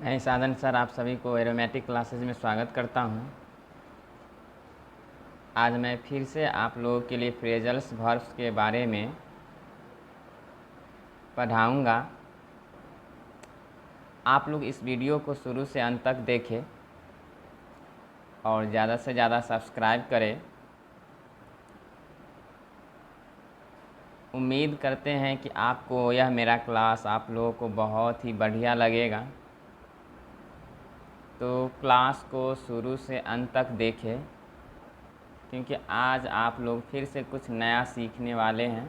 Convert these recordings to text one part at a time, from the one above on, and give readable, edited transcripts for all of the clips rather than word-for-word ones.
मैं साधन सर आप सभी को एरोमेटिक क्लासेज में स्वागत करता हूं। आज मैं फिर से आप लोगों के लिए फ्रेजल्स वर्ब्स के बारे में पढ़ाऊंगा। आप लोग इस वीडियो को शुरू से अंत तक देखें और ज़्यादा से ज़्यादा सब्सक्राइब करें। उम्मीद करते हैं कि आपको यह मेरा क्लास आप लोगों को बहुत ही बढ़िया लगेगा, तो क्लास को शुरू से अंत तक देखें क्योंकि आज आप लोग फिर से कुछ नया सीखने वाले हैं।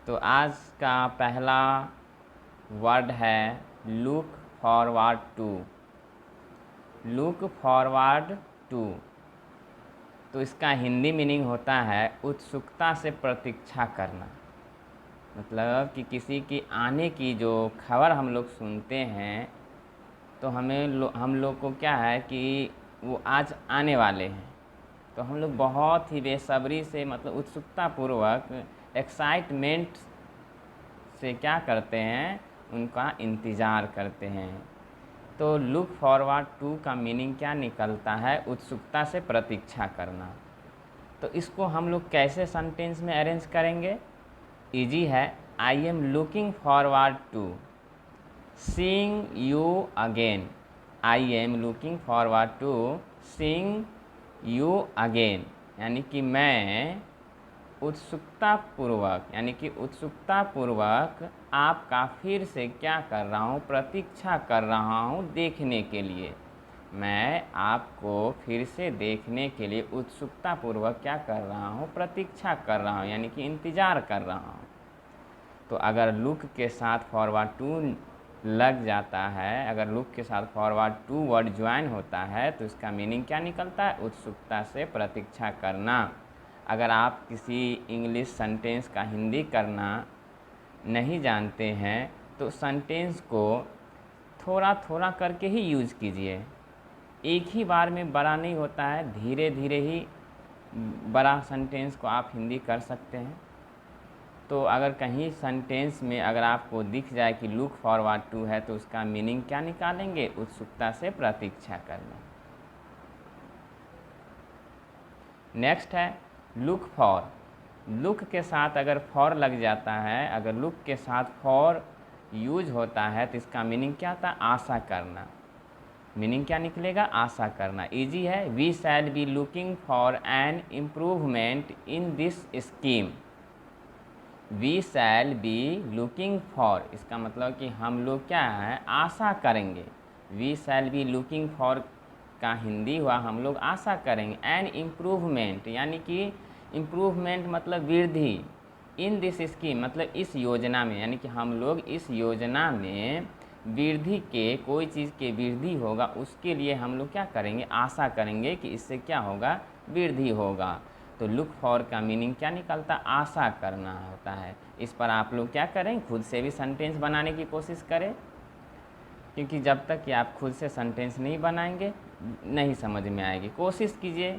तो आज का पहला वर्ड है look forward to. Look forward to, तो इसका हिंदी मीनिंग होता है उत्सुकता से प्रतीक्षा करना। मतलब कि किसी की आने की जो खबर हम लोग सुनते हैं तो हम लोग को क्या है कि वो आज आने वाले हैं, तो हम लोग बहुत ही बेसब्री से मतलब उत्सुकतापूर्वक एक्साइटमेंट से क्या करते हैं, उनका इंतज़ार करते हैं। तो लुक फॉरवर्ड टू का मीनिंग क्या निकलता है? उत्सुकता से प्रतीक्षा करना। तो इसको हम लोग कैसे सेंटेंस में अरेंज करेंगे? इजी है। I am looking forward to seeing you again. I am looking forward to seeing you again, यानी कि मैं उत्सुकतापूर्वक आपका फिर से क्या कर रहा हूँ? प्रतीक्षा कर रहा हूँ देखने के लिए। मैं आपको फिर से देखने के लिए उत्सुकतापूर्वक क्या कर रहा हूँ? प्रतीक्षा कर रहा हूँ, यानी कि इंतज़ार कर रहा हूँ। तो अगर लुक के साथ फॉरवर्ड टू लग जाता है, अगर लुक के साथ फॉरवर्ड टू वर्ड ज्वाइन होता है तो इसका मीनिंग क्या निकलता है? उत्सुकता से प्रतीक्षा करना। अगर आप किसी इंग्लिश सेंटेंस का हिंदी करना नहीं जानते हैं तो सेंटेंस को थोड़ा थोड़ा करके ही यूज़ कीजिए। एक ही बार में बड़ा नहीं होता है, धीरे धीरे ही बड़ा सेंटेंस को आप हिंदी कर सकते हैं। तो अगर कहीं सेंटेंस में अगर आपको दिख जाए कि लुक फॉरवर्ड टू है तो उसका मीनिंग क्या निकालेंगे? उत्सुकता से प्रतीक्षा करना। नेक्स्ट है लुक फॉर। लुक के साथ अगर फॉर लग जाता है, अगर लुक के साथ फॉर यूज होता है तो इसका मीनिंग क्या होता है? आशा करना। मीनिंग क्या निकलेगा? आशा करना। इजी है। We shall be looking for an improvement in this scheme. We shall be looking for, इसका मतलब कि हम लोग क्या है? आशा करेंगे। We shall be looking for का हिंदी हुआ हम लोग आशा करेंगे। एन इम्प्रूवमेंट, यानी कि इम्प्रूवमेंट मतलब वृद्धि। इन दिस स्कीम मतलब इस योजना में, यानी कि हम लोग इस योजना में वृद्धि के, कोई चीज़ के वृद्धि होगा उसके लिए हम लोग क्या करेंगे? आशा करेंगे कि इससे क्या होगा? वृद्धि होगा। तो लुक फॉर का मीनिंग क्या निकलता? आशा करना होता है। इस पर आप लोग क्या करें? खुद से भी सेंटेंस बनाने की कोशिश करें, क्योंकि जब तक कि आप खुद से सेंटेंस नहीं बनाएंगे नहीं समझ में आएगी। कोशिश कीजिए।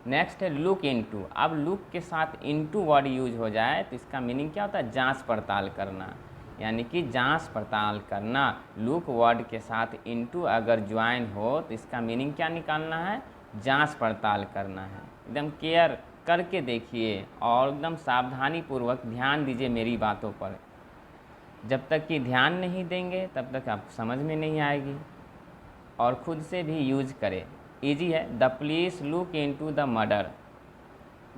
नेक्स्ट है लुक इनटू। अब लुक के साथ इनटू वर्ड यूज हो जाए तो इसका मीनिंग क्या होता है? जांच पड़ताल करना, यानी कि जांच पड़ताल करना। लुक वर्ड के साथ इनटू अगर ज्वाइन हो तो इसका मीनिंग क्या निकालना है? जांच पड़ताल करना है। एकदम केयर करके देखिए और एकदम सावधानी पूर्वक ध्यान दीजिए मेरी बातों पर। जब तक कि ध्यान नहीं देंगे तब तक आप समझ में नहीं आएगी। और खुद से भी यूज करें। इजी है। The police look into the murder.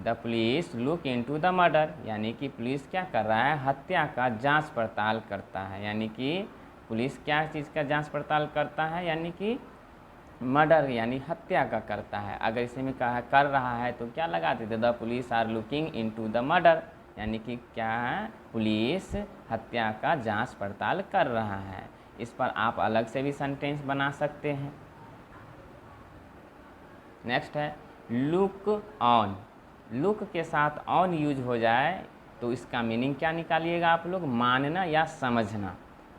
The police look into the murder, यानी कि पुलिस क्या कर रहा है? हत्या का जांच पड़ताल करता है। यानी कि पुलिस क्या चीज़ का जांच पड़ताल करता है? यानी कि मर्डर, यानी हत्या का करता है। अगर इसे में कहा कर रहा है तो क्या लगा देते? The police are looking into the murder, यानी कि क्या है? पुलिस हत्या का जांच पड़ताल कर रहा है। इस पर आप अलग से भी सेंटेंस बना सकते हैं। नेक्स्ट है लुक ऑन। लुक के साथ ऑन यूज हो जाए तो इसका मीनिंग क्या निकालिएगा आप लोग? मानना या समझना।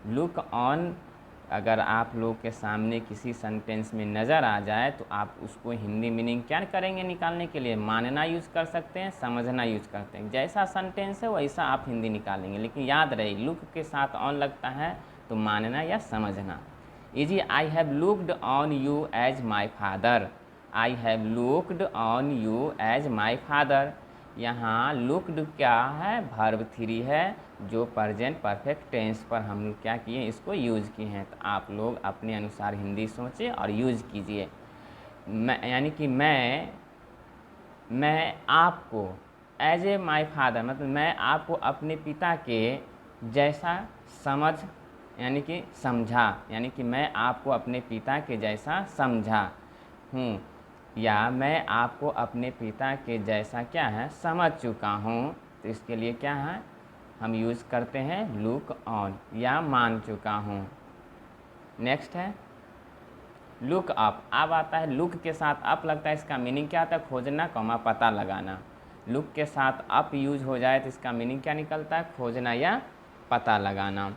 लुक ऑन अगर आप लोग के सामने किसी सेंटेंस में नज़र आ जाए तो आप उसको हिंदी मीनिंग क्या करेंगे निकालने के लिए? मानना यूज़ कर सकते हैं, समझना यूज़ करते हैं। जैसा सेंटेंस है वैसा आप हिंदी निकालेंगे, लेकिन याद रहे लुक के साथ ऑन लगता है तो मानना या समझना। Easy, I have looked on you as my father. I have looked on you as my father. यहाँ लुक्ड क्या है? वर्ब 3 है जो प्रेजेंट परफेक्ट टेंस पर हम लोग क्या किए, इसको यूज़ किए हैं। तो आप लोग अपने अनुसार हिंदी सोचें और यूज़ कीजिए। मैं यानी कि मैं आपको एज ए माई फादर, मतलब मैं आपको अपने पिता के जैसा समझ यानी कि समझा, यानी कि मैं आपको अपने पिता के जैसा समझा हूँ, या मैं आपको अपने पिता के जैसा क्या है समझ चुका हूँ। तो इसके लिए क्या है, हम यूज़ करते हैं लुक ऑन, या मान चुका हूँ। नेक्स्ट है लुक अप। अब आता है लुक के साथ अप लगता है, इसका मीनिंग क्या आता है? खोजना कॉमा पता लगाना। लुक के साथ अप यूज हो जाए तो इसका मीनिंग क्या निकलता है? खोजना या पता लगाना।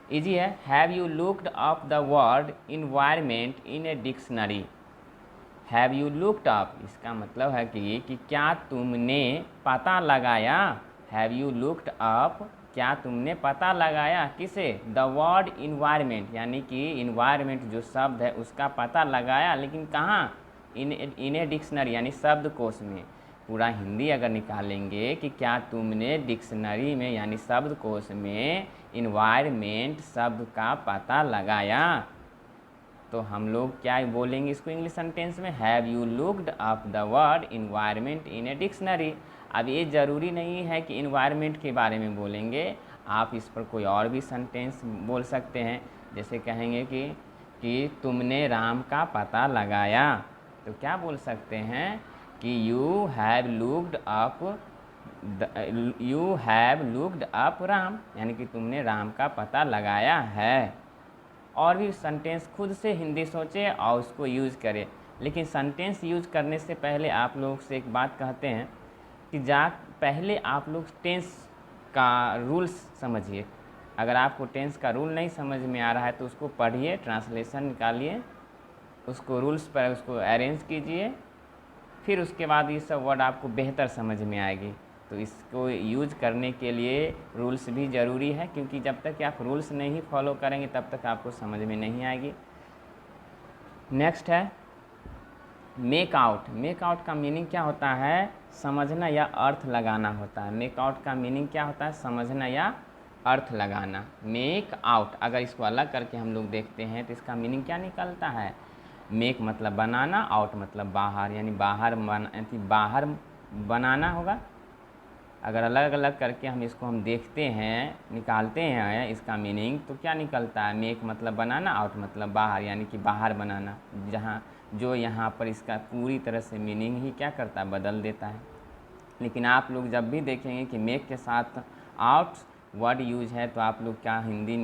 इजी है, have you looked up the word environment in a dictionary. Have you looked up, इसका मतलब है कि क्या तुमने पता लगाया? हैव यू लुक्ड अप, क्या तुमने पता लगाया किसे? द वर्ड इन्वायरमेंट, यानी कि इन्वायरमेंट जो शब्द है उसका पता लगाया, लेकिन कहाँ? इन ए डिक्शनरी, यानी शब्दकोश में। पूरा हिंदी अगर निकालेंगे कि क्या तुमने डिक्शनरी में यानी शब्दकोश में इन्वायरमेंट शब्द का पता लगाया, तो हम लोग क्या बोलेंगे इसको इंग्लिश सेंटेंस में? Have you looked up the word environment in a dictionary. अब ये ज़रूरी नहीं है कि इन्वायरमेंट के बारे में बोलेंगे, आप इस पर कोई और भी सेंटेंस बोल सकते हैं। जैसे कहेंगे कि तुमने राम का पता लगाया, तो क्या बोल सकते हैं कि you have looked up Ram, यानी कि तुमने राम का पता लगाया है। और भी सेंटेंस खुद से हिंदी सोचें और उसको यूज़ करें। लेकिन सेंटेंस यूज़ करने से पहले आप लोग से एक बात कहते हैं कि पहले आप लोग टेंस का रूल्स समझिए। अगर आपको टेंस का रूल नहीं समझ में आ रहा है तो उसको पढ़िए, ट्रांसलेशन निकालिए, उसको रूल्स पर उसको अरेंज कीजिए, फिर उसके बाद ये सब वर्ड आपको बेहतर समझ में आएगी। तो इसको यूज़ करने के लिए रूल्स भी ज़रूरी है, क्योंकि जब तक आप रूल्स नहीं फॉलो करेंगे तब तक आपको समझ में नहीं आएगी। नेक्स्ट है मेक आउट। मेक आउट का मीनिंग क्या होता है? समझना या अर्थ लगाना होता है। मेक आउट का मीनिंग क्या होता है? समझना या अर्थ लगाना। मेक आउट अगर इसको अलग करके हम लोग देखते हैं तो इसका मीनिंग क्या निकलता है? मेक मतलब बनाना, आउट मतलब बाहर, यानी बाहर बनाना होगा। अगर अलग अलग करके हम इसको देखते हैं, निकालते हैं इसका मीनिंग, तो क्या निकलता है? मेक मतलब बनाना, आउट मतलब बाहर, यानी कि बाहर बनाना, जो यहाँ पर इसका पूरी तरह से मीनिंग ही क्या करता है? बदल देता है। लेकिन आप लोग जब भी देखेंगे कि मेक के साथ आउट वर्ड यूज है तो आप लोग क्या हिंदी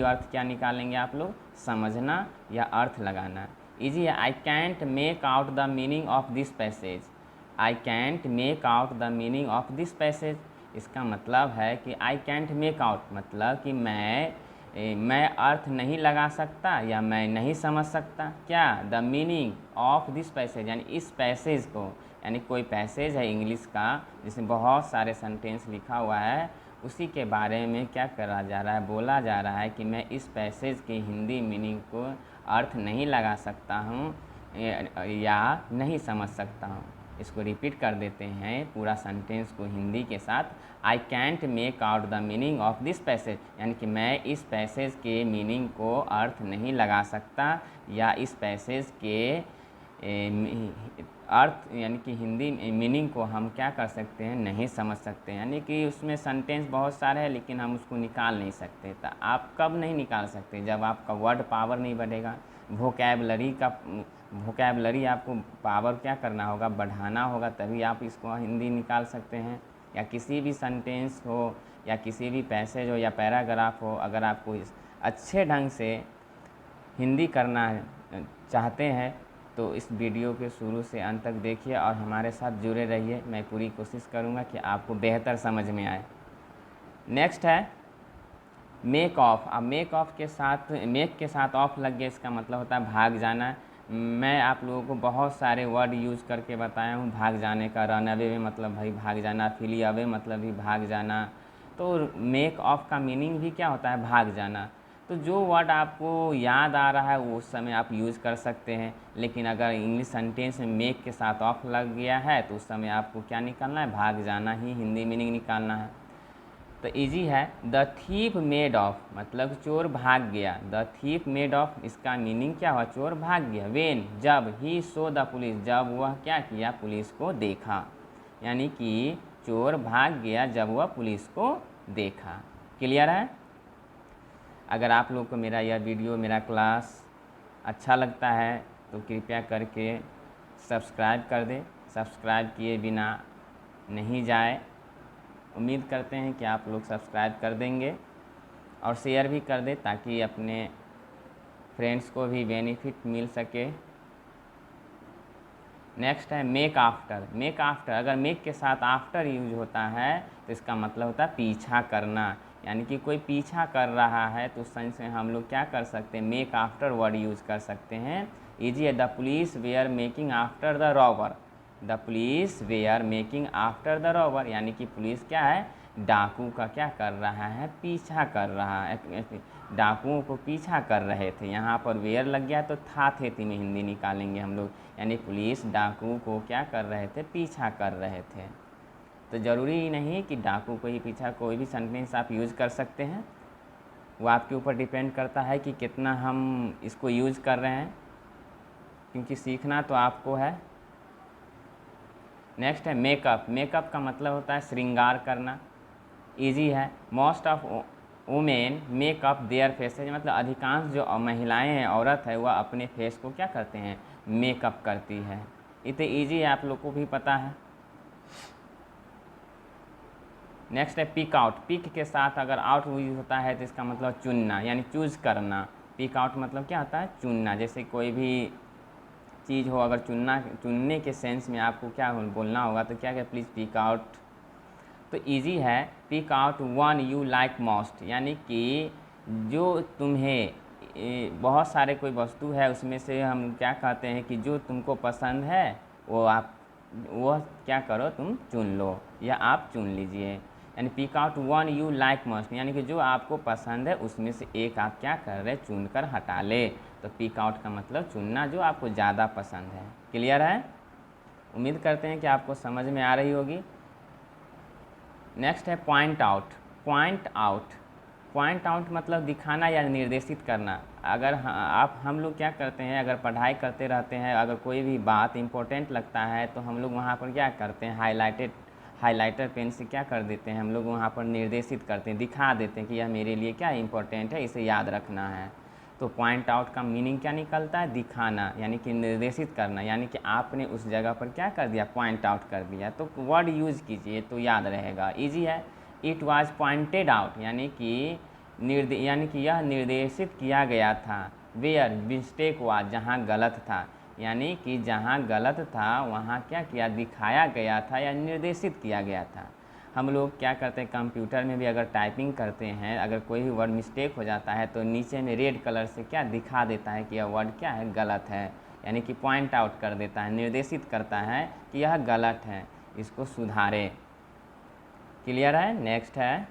अर्थ क्या निकालेंगे आप लोग? समझना या अर्थ लगाना। इजी है, I can't make out the meaning of this passage. I can't make out the meaning of this passage, इसका मतलब है कि आई कैंट मेक आउट मतलब कि मैं अर्थ नहीं लगा सकता या मैं नहीं समझ सकता क्या? The meaning of this passage, यानी इस पैसेज को, यानी कोई पैसेज है इंग्लिश का जिसमें बहुत सारे सेंटेंस लिखा हुआ है, उसी के बारे में क्या करा जा रहा है? बोला जा रहा है कि मैं इस पैसेज की हिंदी मीनिंग को अर्थ नहीं लगा सकता हूँ या नहीं समझ सकता हूँ। इसको रिपीट कर देते हैं पूरा सेंटेंस को हिंदी के साथ। I can't make out the meaning of this passage, यानी कि मैं इस पैसेज के मीनिंग को अर्थ नहीं लगा सकता या इस पैसेज के अर्थ यानी कि हिंदी मीनिंग को हम क्या कर सकते हैं? नहीं समझ सकते। यानी कि उसमें सेंटेंस बहुत सारे हैं लेकिन हम उसको निकाल नहीं सकते। तो आप कब नहीं निकाल सकते? जब आपका वर्ड पावर नहीं बढ़ेगा, वोकैबलरी आपको पावर क्या करना होगा? बढ़ाना होगा, तभी आप इसको हिंदी निकाल सकते हैं। या किसी भी सेंटेंस हो या किसी भी पैसेज हो या पैराग्राफ हो, अगर आपको अच्छे ढंग से हिंदी करना चाहते हैं तो इस वीडियो के शुरू से अंत तक देखिए और हमारे साथ जुड़े रहिए। मैं पूरी कोशिश करूंगा कि आपको बेहतर समझ में आए। नेक्स्ट है मेक ऑफ, अब मेक ऑफ के साथ मेक के साथ ऑफ लग गया, इसका मतलब होता है भाग जाना। मैं आप लोगों को बहुत सारे वर्ड यूज़ करके बताया हूँ भाग जाने का। रन अवे में मतलब भाई भाग जाना, फ्ली अवे मतलब भी भाग जाना। तो मेक ऑफ का मीनिंग भी क्या होता है, भाग जाना। तो जो वर्ड आपको याद आ रहा है वो उस समय आप यूज़ कर सकते हैं, लेकिन अगर इंग्लिश सेंटेंस में मेक के साथ ऑफ लग गया है तो उस समय आपको क्या निकालना है, भाग जाना ही हिंदी मीनिंग निकालना है। तो इजी है। द थीफ मेड ऑफ मतलब चोर भाग गया। द थीफ मेड ऑफ इसका मीनिंग क्या हुआ, चोर भाग गया। वेन जब, ही सो द पुलिस जब वह क्या किया, पुलिस को देखा। यानी कि चोर भाग गया जब वह पुलिस को देखा। क्लियर है। अगर आप लोग को मेरा यह वीडियो, मेरा क्लास अच्छा लगता है तो कृपया करके सब्सक्राइब कर दें। सब्सक्राइब किए बिना नहीं जाए। उम्मीद करते हैं कि आप लोग सब्सक्राइब कर देंगे और शेयर भी कर दें ताकि अपने फ्रेंड्स को भी बेनिफिट मिल सके। नेक्स्ट है मेक आफ्टर। मेक आफ्टर, अगर मेक के साथ आफ्टर यूज होता है तो इसका मतलब होता है पीछा करना। यानी कि कोई पीछा कर रहा है तो उस सेंस में हम लोग क्या कर सकते हैं, मेक आफ्टर वर्ड यूज कर सकते हैं। इजी है। The police were making after the robber. The police were making after the robber, यानी कि पुलिस क्या है, डाकू का क्या कर रहा है, पीछा कर रहा है, डाकुओं को पीछा कर रहे थे। यहाँ पर वेयर लग गया तो था थे में हिंदी निकालेंगे हम लोग। यानी पुलिस डाकू को क्या कर रहे थे, पीछा कर रहे थे। तो ज़रूरी ही नहीं कि डाकू को ही पीछा, कोई भी सेंटेंस आप यूज़ कर सकते हैं। वो आपके ऊपर डिपेंड करता है कि कितना हम इसको यूज़ कर रहे हैं, क्योंकि सीखना तो आपको है। नेक्स्ट है मेकअप। मेकअप का मतलब होता है श्रृंगार करना। इजी है। Most of women makeup their faces, मतलब अधिकांश जो महिलाएं हैं, औरत है, वह अपने फेस को क्या करते हैं, मेकअप करती है। इतने इजी है, आप लोग को भी पता है। नेक्स्ट है पिक आउट। पिक के साथ अगर आउट यूज होता है तो इसका मतलब चुनना, यानी चूज करना। पिक आउट मतलब क्या होता है, चुनना। जैसे कोई भी चीज़ हो, अगर चुनने के सेंस में आपको क्या बोलना होगा तो क्या प्लीज़ पिक आउट। तो इजी है। Pick out one you like most, यानी कि जो तुम्हें बहुत सारे कोई वस्तु है उसमें से हम क्या कहते हैं कि जो तुमको पसंद है वो क्या करो, तुम चुन लो या आप चुन लीजिए। यानी pick out one you like most, यानी कि जो आपको पसंद है उसमें से एक आप क्या कर रहे, चुन कर हटा ले। तो पिक आउट का मतलब चुनना जो आपको ज़्यादा पसंद है। क्लियर है। उम्मीद करते हैं कि आपको समझ में आ रही होगी। नेक्स्ट है point out. Point out, point out मतलब दिखाना या निर्देशित करना। अगर हम लोग क्या करते हैं, अगर पढ़ाई करते रहते हैं, अगर कोई भी बात इंपॉर्टेंट लगता है तो हम लोग वहाँ पर क्या करते हैं, हाइलाइटर पेन से क्या कर देते हैं, हम लोग वहाँ पर निर्देशित करते हैं, दिखा देते हैं कि यह मेरे लिए क्या इंपॉर्टेंट है, इसे याद रखना है। तो पॉइंट आउट का मीनिंग क्या निकलता है, दिखाना, यानी कि निर्देशित करना। यानी कि आपने उस जगह पर क्या कर दिया, पॉइंट आउट कर दिया। तो वर्ड यूज़ कीजिए तो याद रहेगा। इजी है। इट वाज पॉइंटेड आउट, यानी कि यह निर्देशित किया गया था। वेयर मिस्टेक वाज, जहाँ गलत था, यानी कि जहाँ गलत था वहाँ क्या किया, दिखाया गया था या निर्देशित किया गया था। हम लोग क्या करते हैं, कंप्यूटर में भी अगर टाइपिंग करते हैं, अगर कोई भी वर्ड मिस्टेक हो जाता है तो नीचे में रेड कलर से क्या दिखा देता है कि यह वर्ड क्या है, गलत है। यानी कि पॉइंट आउट कर देता है, निर्देशित करता है कि यह गलत है, इसको सुधारें। क्लियर है। नेक्स्ट है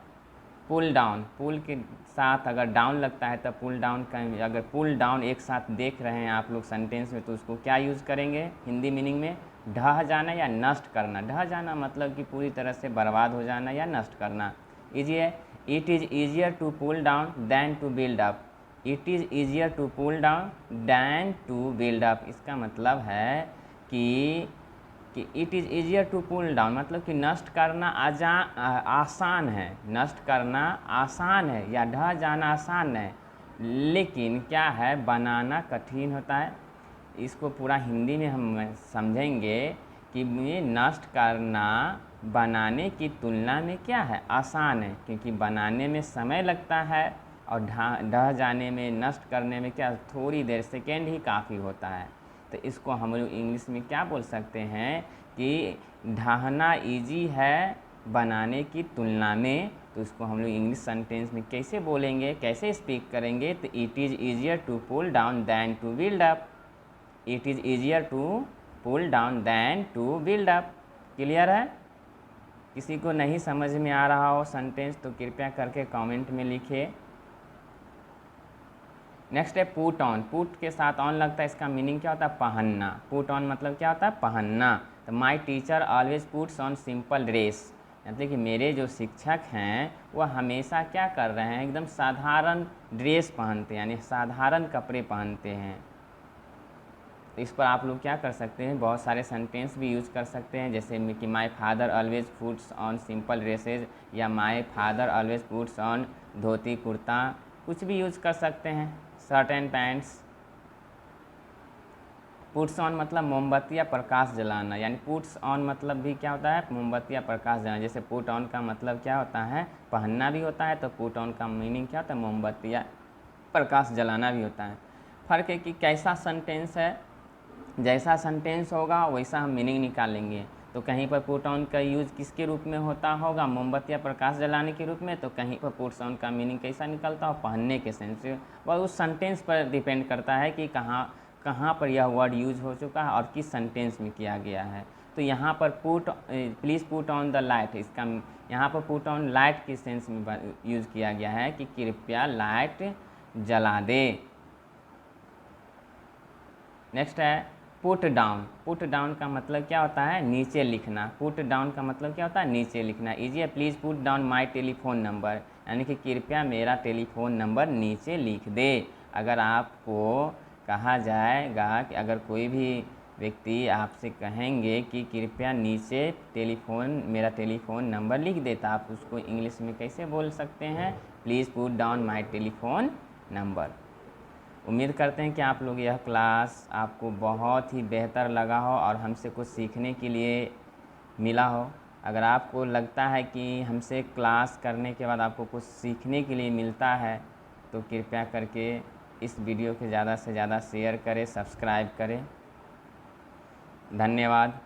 पुल डाउन। पुल के साथ अगर डाउन लगता है तब पुल डाउन का, अगर पुल डाउन एक साथ देख रहे हैं आप लोग सेंटेंस में तो उसको क्या यूज़ करेंगे हिंदी मीनिंग में, ढह जाना या नष्ट करना। ढह जाना मतलब कि पूरी तरह से बर्बाद हो जाना या नष्ट करना। इजी है। It is easier to pull down than to build up. It is easier to pull down than to build up, इसका मतलब है कि it is easier to pull down मतलब कि नष्ट करना आसान है, नष्ट करना आसान है या ढह जाना आसान है, लेकिन क्या है, बनाना कठिन होता है। इसको पूरा हिंदी में हम समझेंगे कि ये नष्ट करना बनाने की तुलना में क्या है, आसान है, क्योंकि बनाने में समय लगता है और ढह जाने में, नष्ट करने में क्या, थोड़ी देर, सेकेंड ही काफ़ी होता है। तो इसको हम लोग इंग्लिश में क्या बोल सकते हैं कि ढहना इजी है, बनाने की तुलना में, तो इसको हम लोग इंग्लिश सेंटेंस में कैसे बोलेंगे, कैसे स्पीक करेंगे, तो it is easier to pull down than to build up. It is easier to pull down than to build up. Clear है? किसी को नहीं समझ में आ रहा हो सेंटेंस तो कृपया करके कमेंट में लिखिए। नेक्स्ट है पुट ऑन। पुट के साथ ऑन लगता है, इसका मीनिंग क्या होता है? पहनना। पुट ऑन मतलब क्या होता है? पहनना। तो my teacher always puts on simple dress, मतलब कि मेरे जो शिक्षक हैं वह हमेशा क्या कर रहे हैं? एकदम साधारण ड्रेस पहनते हैं, यानी साधारण कपड़े पहनते हैं। तो इस पर आप लोग क्या कर सकते हैं? बहुत सारे सेंटेंस भी यूज कर सकते हैं, जैसे कि my father always puts on simple dresses, या my father always puts on dhoti kurta, कुछ भी यूज कर सकते हैं, shirt and pants. Puts on मतलब मोमबत्ती या प्रकाश जलाना, यानी पुट्स ऑन मतलब भी क्या होता है? मोमबत्ती या प्रकाश जलाना। जैसे पुट ऑन का मतलब क्या होता है? पहनना भी होता है, तो पुट ऑन का मीनिंग क्या होता है? मोमबत्ती या प्रकाश जलाना भी होता है। फ़र्क है कि कैसा सेंटेंस है, जैसा सेंटेंस होगा वैसा हम मीनिंग निकालेंगे। तो कहीं पर पुट ऑन का यूज़ किसके रूप में होता होगा? मोमबत्ती या प्रकाश जलाने के रूप में। तो कहीं पर पुट्स ऑन का मीनिंग कैसा निकलता हो? पहनने के सेंस से। वह उस सेंटेंस पर डिपेंड करता है कि कहाँ पर यह वर्ड यूज हो चुका है और किस सेंटेंस में किया गया है। तो यहाँ पर please put on the light, इसका यहाँ पर पुट ऑन लाइट के सेंस में यूज़ किया गया है कि कृपया लाइट जला दे। नेक्स्ट है पुट डाउन। पुट डाउन का मतलब क्या होता है? नीचे लिखना। पुट डाउन का मतलब क्या होता है? नीचे लिखना। इजी है, please put down my telephone number, यानी कि कृपया मेरा टेलीफोन नंबर नीचे लिख दे। अगर आपको कहा जाएगा कि अगर कोई भी व्यक्ति आपसे कहेंगे कि कृपया नीचे मेरा टेलीफोन नंबर लिख दे, तो आप उसको इंग्लिश में कैसे बोल सकते हैं? Please put down my telephone number. उम्मीद करते हैं कि आप लोग यह क्लास आपको बहुत ही बेहतर लगा हो और हमसे कुछ सीखने के लिए मिला हो। अगर आपको लगता है कि हमसे क्लास करने के बाद आपको कुछ सीखने के लिए मिलता है, तो कृपया करके इस वीडियो को ज़्यादा से ज़्यादा शेयर करें, सब्सक्राइब करें। धन्यवाद।